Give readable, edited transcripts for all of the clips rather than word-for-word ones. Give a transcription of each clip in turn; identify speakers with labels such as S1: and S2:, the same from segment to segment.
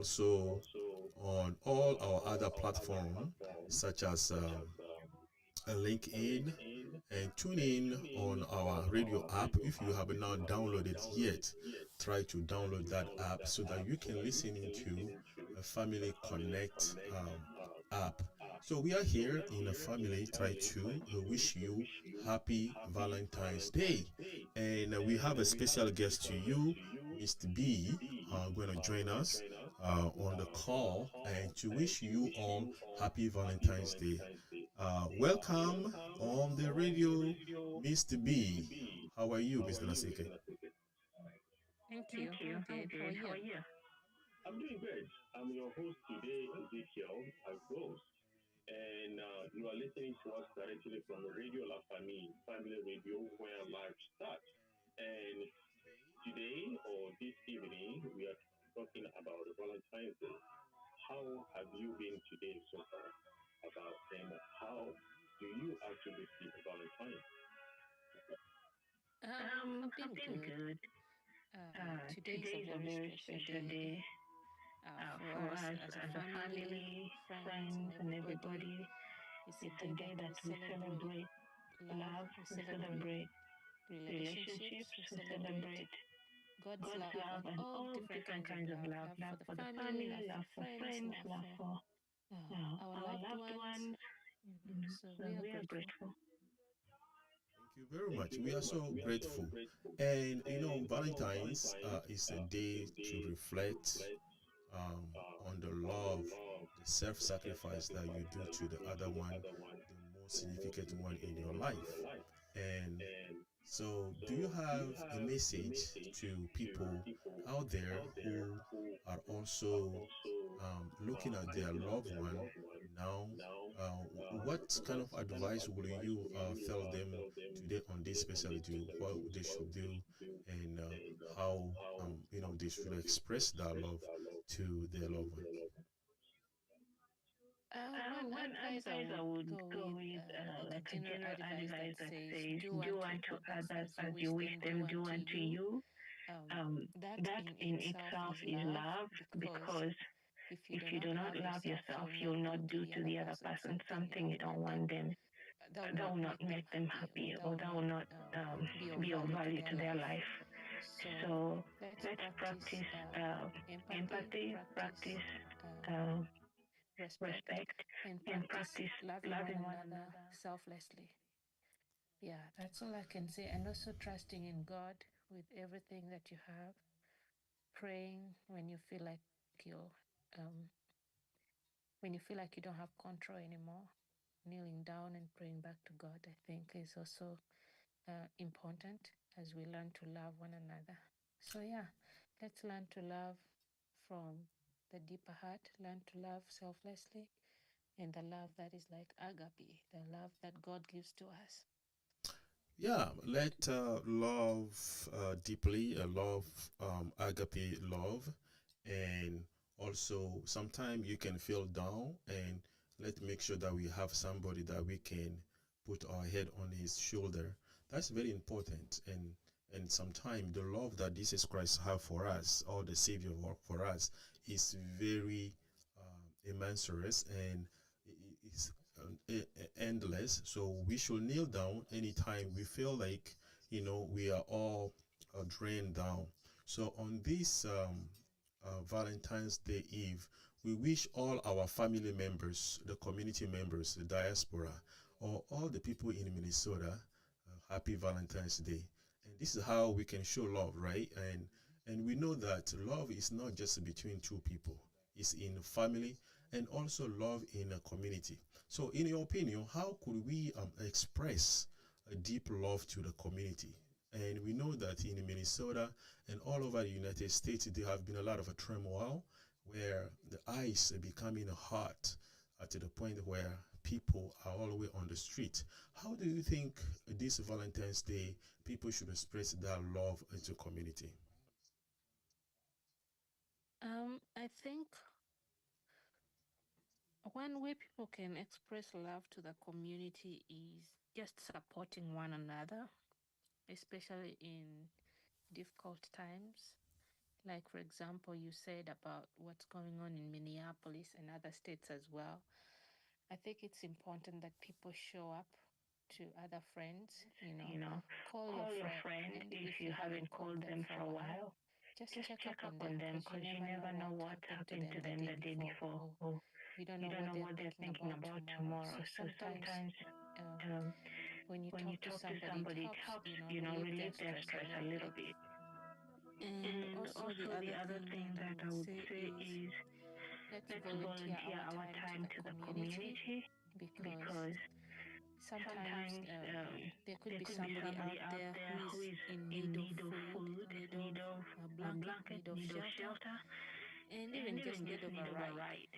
S1: also on all our other platforms such as LinkedIn and tune in on our radio app. If you have not downloaded yet, try to download that app so that you can listen into a Family Connect app. So we are here in a family. Try to wish you happy Valentine's Day, and we have a special guest to you, Mr. B, going to join us on the call and to wish you all happy Valentine's Day. Welcome on the radio, Mr. B. How are you, Mr. Nasike?
S2: Thank you. I'm good. How are you?
S3: I'm doing great. I'm your host today, Ezekiel Agros, and you are listening to us directly from Radio La Famille, Family Radio, where life starts. And today or this evening, we are talking about Valentine's Day. How have you been today so far? About and how do you actually see Valentine's?
S2: I've been good. Today is a very special day for us as a family, friends, and everybody. It's a day that we celebrate love, we celebrate relationships, we celebrate God's love and all different kinds of love. Love for the family, love for friends, love for our loved ones. So we are grateful.
S1: Thank you very much. We are so grateful. And Valentine's is a day to reflect on the love, the self sacrifice that you do to the other one, the most significant one in your life. And so, do you have a message to people out there who are also looking at their loved one now? What kind of advice will you tell them today on this special day? What they should do, and how they should express that love to their loved one?
S2: One
S3: One
S2: advice I
S3: advice I
S2: would
S3: would
S2: go
S3: go
S2: with,
S3: with,
S2: like a
S3: like a
S2: general
S3: general
S2: advice that
S3: advice that
S2: says,
S3: says,
S2: do
S3: do
S2: unto
S3: unto
S2: others
S3: others
S2: as you
S3: as
S2: wish
S3: you wish
S2: them do
S3: them do
S2: unto
S3: unto
S2: you.
S3: you.
S2: That
S3: That
S2: in
S3: in
S2: itself
S3: itself
S2: is
S3: is
S2: love
S3: love
S2: because
S3: because
S2: if you
S3: if
S2: do
S3: you
S2: not
S3: do not
S2: love
S3: love
S2: yourself,
S3: yourself,
S2: you'll not
S3: you'll
S2: do
S3: not
S2: to
S3: do
S2: the
S3: to
S2: other
S3: the other
S2: person
S3: person
S2: something you
S3: something
S2: don't
S3: you don't
S2: want them,
S3: want them,
S2: that will
S3: that
S2: not
S3: will not
S2: make them
S3: make them
S2: happy or
S3: happy
S2: that
S3: or
S2: will
S3: that
S2: not
S3: will not
S2: be of
S3: be of
S2: value to
S3: value
S2: their
S3: to their
S2: life.
S3: life.
S2: So
S3: So
S2: let's
S3: let's
S2: practice
S3: practice empathy,
S2: practice
S3: practice
S2: um,
S3: uh,
S2: respect,
S3: respect,
S2: and
S3: and
S2: practice
S3: practice
S2: loving one
S3: loving one
S2: another
S3: another.
S2: selflessly. Yeah, that's all I can say. And also trusting in God with everything that you have, praying um, when you feel like you don't have control anymore, kneeling down and praying back to God, I think is also important as we learn to love one another. So, yeah, let's learn to love from the deeper heart, learn to love selflessly, and the love that is like agape, the love that God gives to us.
S1: Yeah, let love deeply, love agape love, and also sometimes you can feel down, and let's make sure that we have somebody that we can put our head on his shoulder. That's very important, and sometimes the love that Jesus Christ have for us, or the Savior work for us, is very immense and is endless. So we should kneel down anytime we feel like we are all drained down. So on this Valentine's Day Eve, we wish all our family members, the community members, the diaspora, or all the people in Minnesota, happy Valentine's Day. And this is how we can show love, right? And we know that love is not just between two people; it's in family and also love in a community. So, in your opinion, how could we express a deep love to the community? And we know that in Minnesota and all over the United States, there have been a lot of a turmoil where the ice is becoming hot to the point where people are all the way on the street. How do you think this Valentine's Day people should express their love into community?
S2: I think one way people can express love to the community is just supporting one another, especially in difficult times. Like, for example, you said about what's going on in Minneapolis and other states as well. I think it's important that people show up to other friends, call your
S4: Call your
S2: friend,
S4: friend
S2: and
S4: if
S2: if
S4: you
S2: you haven't
S4: haven't
S2: called
S4: called
S2: them
S4: them
S2: for
S4: for
S2: a
S4: a
S2: while,
S4: while.
S2: just
S4: Just
S2: check
S4: check
S2: up
S4: up
S2: on
S4: on
S2: them
S4: them
S2: because you
S4: because you
S2: never
S4: never
S2: know
S4: know
S2: what
S4: what
S2: happened to
S4: happened
S2: them
S4: to
S2: the
S4: them
S2: day
S4: the day
S2: before,
S4: before.
S2: or
S4: Or
S2: you don't
S4: you
S2: know
S4: don't
S2: what
S4: know
S2: they're
S4: what they're
S2: thinking
S4: thinking
S2: about
S4: about
S2: tomorrow.
S4: tomorrow.
S2: So
S4: So
S2: sometimes
S4: sometimes
S2: uh,
S4: um,
S2: when you
S4: when you
S2: talk to
S4: talk to
S2: somebody, it
S4: somebody, it
S2: helps,
S4: helps,
S2: relieve their
S4: relieve their
S2: stress a
S4: stress a
S2: little
S4: little
S2: bit.
S4: bit.
S2: And
S4: And
S2: also, the
S4: also the
S2: other
S4: other
S2: thing that
S4: thing
S2: I
S4: that
S2: would
S4: I would
S2: say
S4: say
S2: is
S4: is
S2: let's
S4: let's
S2: volunteer
S4: volunteer
S2: our
S4: our
S2: time to
S4: time
S2: the
S4: to the
S2: community
S4: community
S2: because
S4: because
S2: sometimes
S4: sometimes
S2: there could
S4: there
S2: be
S4: could be
S2: somebody out
S4: somebody out
S2: there who
S4: there
S2: is
S4: who is
S2: in need
S4: in
S2: of
S4: need of
S2: food,
S4: food,
S2: need of
S4: need of
S2: a
S4: a
S2: blanket,
S4: blanket,
S2: need of
S4: need of
S2: shelter,
S4: shelter,
S2: and
S4: and
S2: even just
S4: even
S2: need
S4: just
S2: of a
S4: need of a
S2: ride.
S4: ride.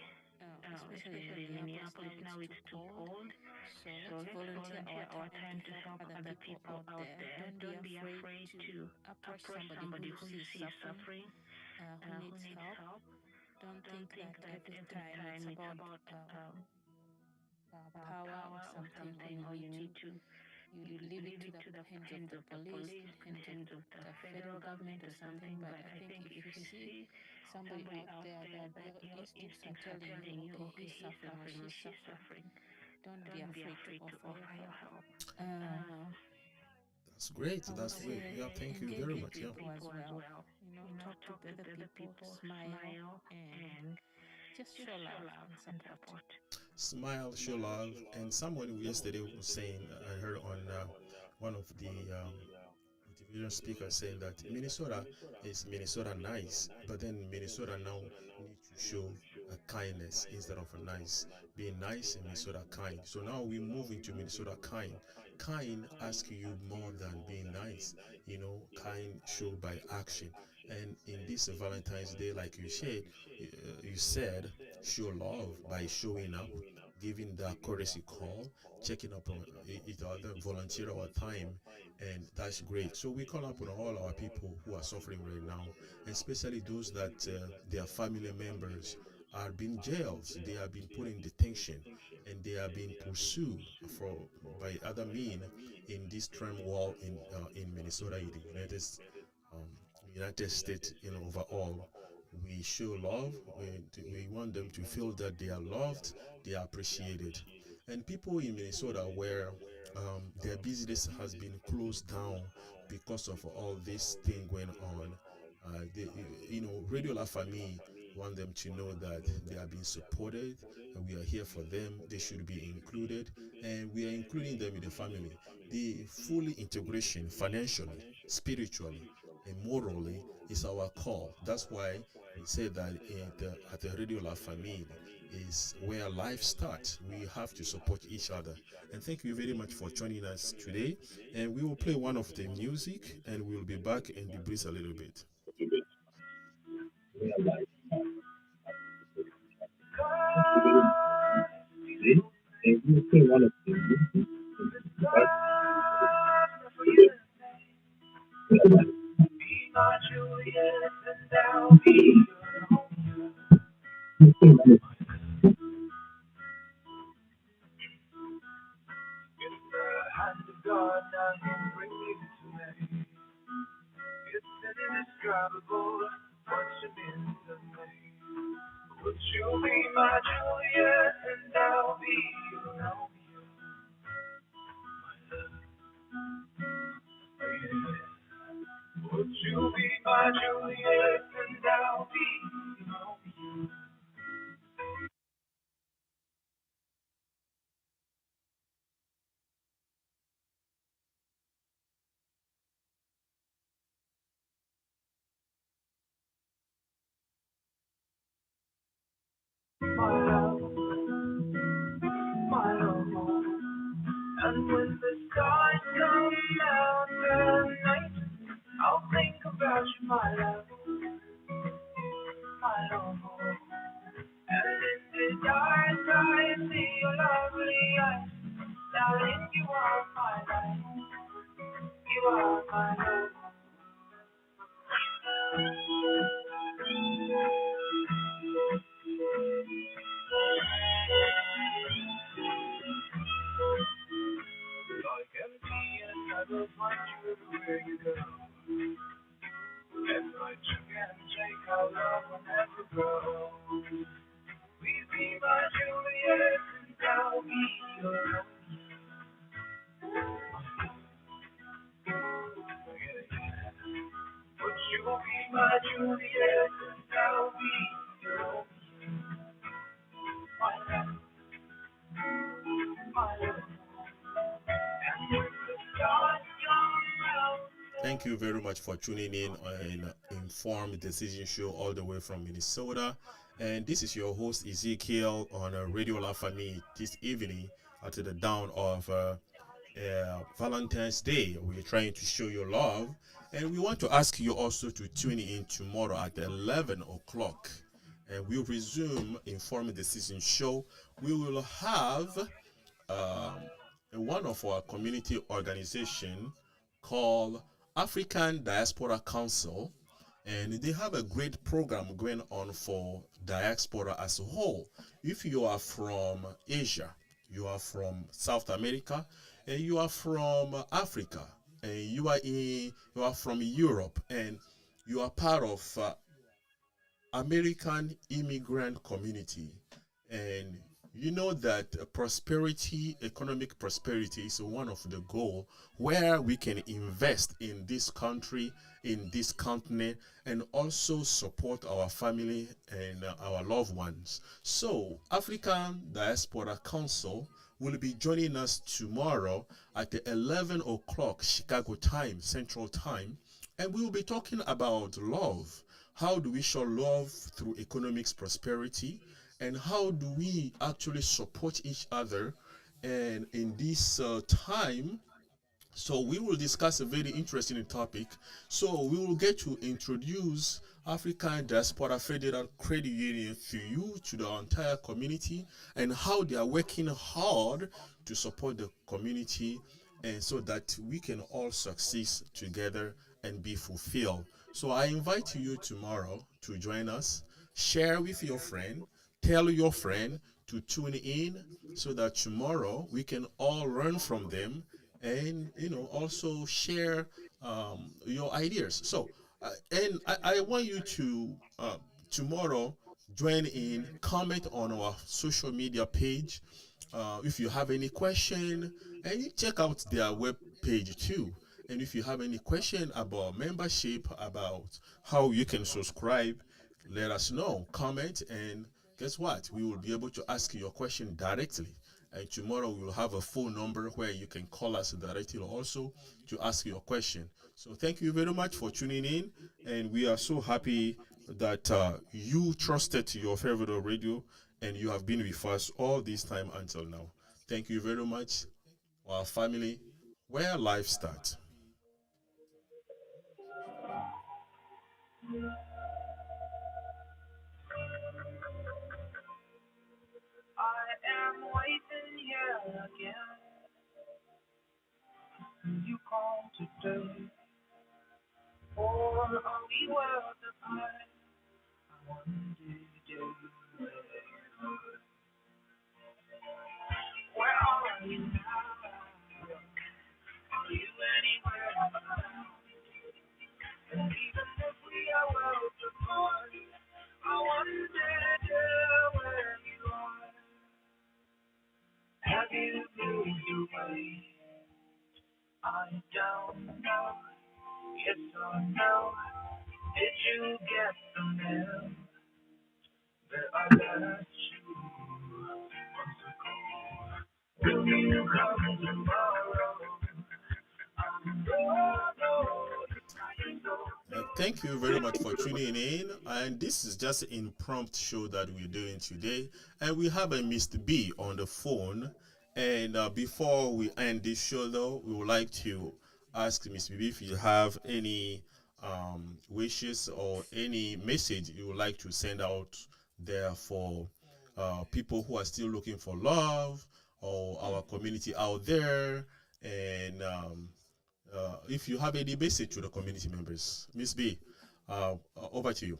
S2: Especially in
S4: Especially in
S2: Minneapolis now,
S4: Minneapolis
S2: it's
S4: now
S2: too
S4: it's too
S2: cold.
S4: cold.
S2: So
S4: So
S2: let's
S4: let's
S2: volunteer our
S4: volunteer our
S2: time to
S4: time to
S2: help
S4: help
S2: other
S4: other
S2: people
S4: people
S2: out
S4: out
S2: there.
S4: there.
S2: Don't be
S4: Don't be
S2: afraid
S4: afraid
S2: to
S4: to
S2: approach
S4: approach
S2: somebody who
S4: somebody
S2: you
S4: who
S2: see
S4: you
S2: is
S4: see is
S2: suffering,
S4: suffering,
S2: who
S4: who
S2: needs
S4: needs
S2: help.
S4: help.
S2: Don't think
S4: Don't
S2: that
S4: think that
S2: every
S4: every
S2: time it's
S4: time it's
S2: about
S4: about
S2: power or
S4: power or
S2: something, or
S4: something,
S2: you
S4: or
S2: need
S4: you
S2: to
S4: need to
S2: you
S4: you
S2: leave it
S4: leave
S2: to
S4: it
S2: the
S4: to the
S2: hands of
S4: hands
S2: the
S4: of the
S2: police,
S4: police,
S2: hands of
S4: hands of the
S2: the federal
S4: federal
S2: government
S4: government
S2: or
S4: or
S2: something.
S4: something.
S2: But
S4: But
S2: I
S4: I
S2: think
S4: think
S2: if
S4: if
S2: you
S4: you
S2: see
S4: see
S2: somebody
S4: somebody
S2: out
S4: out
S2: there
S4: there
S2: that
S4: that
S2: your
S4: your
S2: instincts are
S4: instincts are
S2: telling you,
S4: telling you,
S2: okay,
S4: okay,
S2: he's
S4: he's
S2: suffering or
S4: suffering or
S2: she's
S4: she's
S2: suffering,
S4: suffering,
S2: don't be
S4: don't be
S2: afraid to
S4: afraid to
S2: offer your
S4: offer your
S2: help.
S4: help.
S2: Uh,
S4: Uh,
S1: That's great.
S2: I would
S1: That's
S4: I would
S1: great.
S2: say
S1: Yeah,
S4: say
S1: thank you
S2: engage
S1: very
S2: with
S1: much.
S4: engage with
S1: Yeah.
S2: people as
S4: people as
S2: well.
S4: well.
S2: Talk to
S4: Talk to
S2: other
S4: other
S2: people,
S4: people,
S2: smile,
S4: smile,
S2: and
S4: and
S2: just
S4: just
S2: show
S4: show
S2: love
S4: love
S2: and
S4: and
S2: support.
S4: support.
S1: Smile, show love. And someone yesterday was saying, I heard on one of the motivational speakers saying that Minnesota is Minnesota nice, but then Minnesota now need to show a kindness instead of a nice. Being nice in Minnesota kind. So now we move into Minnesota kind. Kind ask you more than being nice. Kind show by action. And in this Valentine's Day, like you said, show love by showing up, giving the courtesy call, checking up on each other, volunteer our time, and that's great. So we call upon all our people who are suffering right now, especially those that their family members are being jailed, they are being put in detention, and they are being pursued for by other means in this turmoil in Minnesota, in the um, United States, overall. We show love. We want them to feel that they are loved, they are appreciated. And people in Minnesota where their business has been closed down because of all this thing going on, Radio La Famille want them to know that they are being supported and we are here for them. They should be included, and we are including them in the family. The fully integration financially, spiritually, and morally is our call. That's why we say that at the Radio La Famille is where life starts. We have to support each other. And thank you very much for joining us today. And we will play one of the music and we will be back and debrief a little bit.
S4: And when the stars come out at night, I'll think about you, my love, my love. And in the dark, I see your lovely eyes. Darling, you are my life, you are my love. I can be and I will find you everywhere you go. And I can
S1: Thank you very much for tuning in on Informed Decision Show all the way from Minnesota. And this is your host Ezekiel on Radio La Famille this evening at the dawn of Valentine's Day. We're trying to show you love. And we want to ask you also to tune in tomorrow at 11 o'clock. And we'll resume Informed Decision Show. We will have one of our community organization called African Diaspora Council, and they have a great program going on for diaspora as a whole. If you are from Asia, you are from South America, and you are from Africa, and you are from Europe, and you are part of American immigrant community, and you know that prosperity, economic prosperity, is one of the goal where we can invest in this country, in this continent, and also support our family and our loved ones. So, African Diaspora Council will be joining us tomorrow at the 11 o'clock Chicago time, Central Time, and we will be talking about love. How do we show love through economics prosperity? And how do we actually support each other? And in this time, so we will discuss a very interesting topic. So we will get to introduce African Diaspora Federal Credit Union to you, to the entire community, and how they are working hard to support the community, and so that we can all succeed together and be fulfilled. So I invite you tomorrow to join us. Share with your friend, tell your friend to tune in so that tomorrow we can all learn from them, and also share your ideas. So and I want you to tomorrow join in, comment on our social media page if you have any question, and you check out their web page too. And if you have any question about membership, about how you can subscribe, let us know. Comment, and guess what? We will be able to ask you your question directly. And tomorrow we will have a phone number where you can call us directly also to ask your question. So thank you very much for tuning in, and we are so happy that you trusted your favorite radio, and you have been with us all this time until now. Thank you very much, our family, where life starts.
S4: I am waiting here again. You call today, or are we worlds apart? One day, where are you now? Are you anywhere around? And even if we are worlds apart, I wonder where you are. Have you moved away? I don't know. Yes or no? Did you get the mail that I left you months ago? Will you come tomorrow? I'm
S1: Thank you very much for tuning in. And this is just an impromptu show that we're doing today. And we have a Mr. B on the phone. And before we end this show, though, we would like to ask Mr. B if you have any wishes or any message you would like to send out there for people who are still looking for love, or our community out there. And if you have any message to the community members, Miss B, over to you.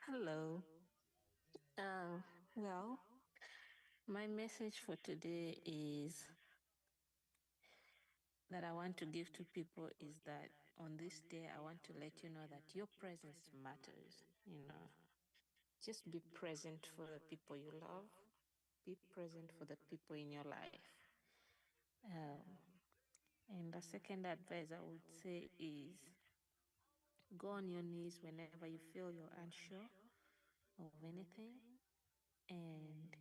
S2: Hello. Uh, well, my message for today is that I want to give to people is that on this day, I want to let you know that your presence matters. Just be present for the people you love, be present for the people in your life. Um, and the second advice I would say is go on your knees whenever you feel you're unsure of anything, and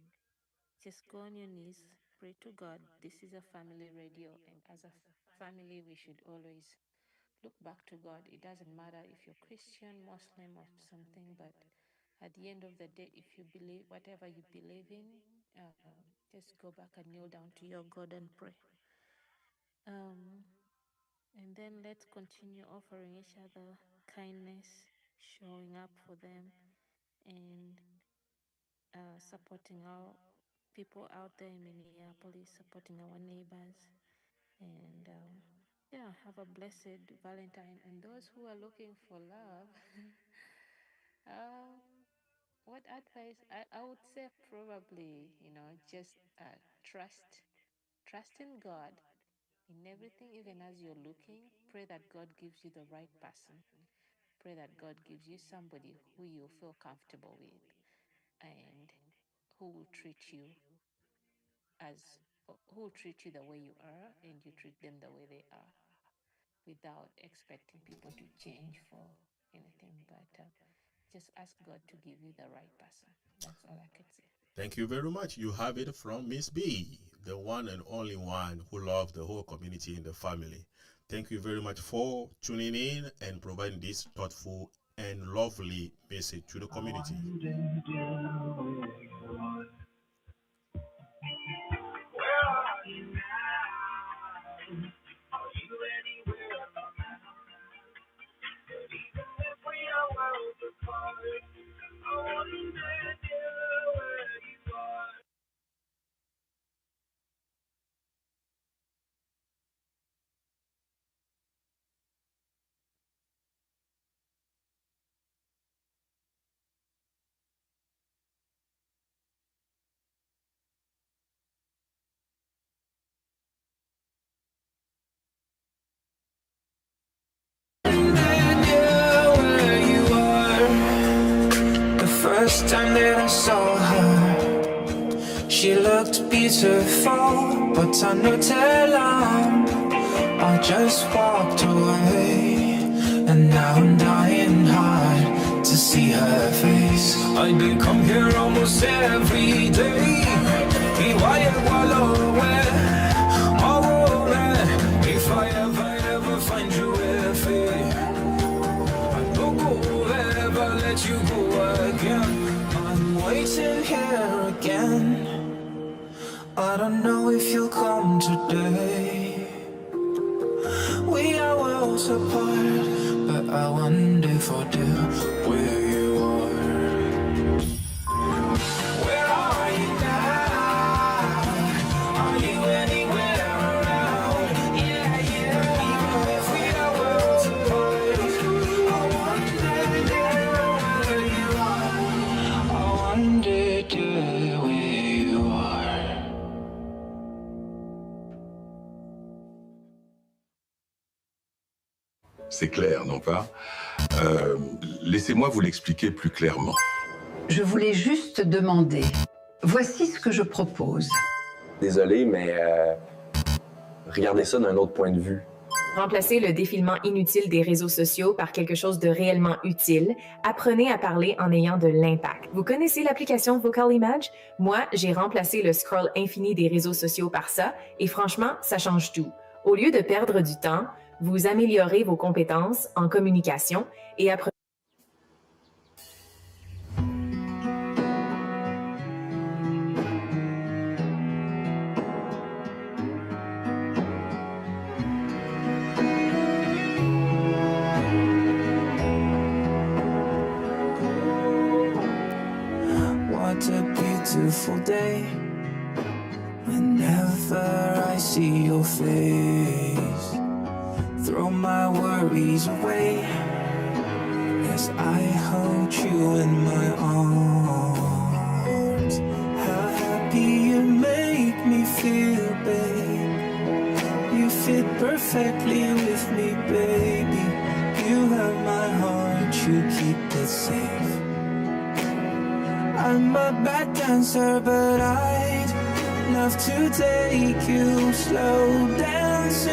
S2: just go on your knees, pray to God. This is a family radio, and as a family, we should always look back to God. It doesn't matter if you're Christian, Muslim, or something, but at the end of the day, if you believe whatever you believe in, just go back and kneel down to your God and pray. And then let's continue offering each other kindness, showing up for them, and supporting our people out there in Minneapolis, supporting our neighbors, and have a blessed Valentine. And those who are looking for love, what advice I would say? Probably, just trust in God in everything, even as you're looking. Pray that God gives you the right person. Pray that God gives you somebody who you feel comfortable with and who will treat you the way you are, and you treat them the way they are, without expecting people to change for anything. But just ask God to give you the right person. That's all I could say.
S1: Thank you very much. You have it from Miss B, the one and only one who loves the whole community and the family. Thank you very much for tuning in and providing this thoughtful and lovely message to the community.
S4: First time that I saw her, she looked beautiful, but I no tell her. I just walked away, and now I'm dying hard to see her face. I do come here almost every day. If I ever find you if I don't go ever let you go again. I'm waiting here again. I don't know if you'll come today. We are worlds apart, but I wonder if I do where you are. Where are you now? Are you anywhere around? Yeah. Even if we are worlds apart, I wonder where you are. I wonder where you are.
S5: C'est clair, non pas? Laissez-moi vous l'expliquer plus clairement.
S6: Je voulais juste demander, voici ce que je propose.
S7: Désolé, mais regardez ça d'un autre point de vue.
S8: Remplacez le défilement inutile des réseaux sociaux par quelque chose de réellement utile. Apprenez à parler en ayant de l'impact. Vous connaissez l'application Vocal Image? Moi, j'ai remplacé le scroll infini des réseaux sociaux par ça, et franchement, ça change tout. Au lieu de perdre du temps, vous améliorez vos compétences en communication et apprenez.
S4: What a beautiful day. Whenever I see your face, throw my worries away as I hold you in my arms. How happy you make me feel, babe. You fit perfectly with me, baby. You have my heart, you keep it safe. I'm a bad dancer, but I'd love to take you slow dancing.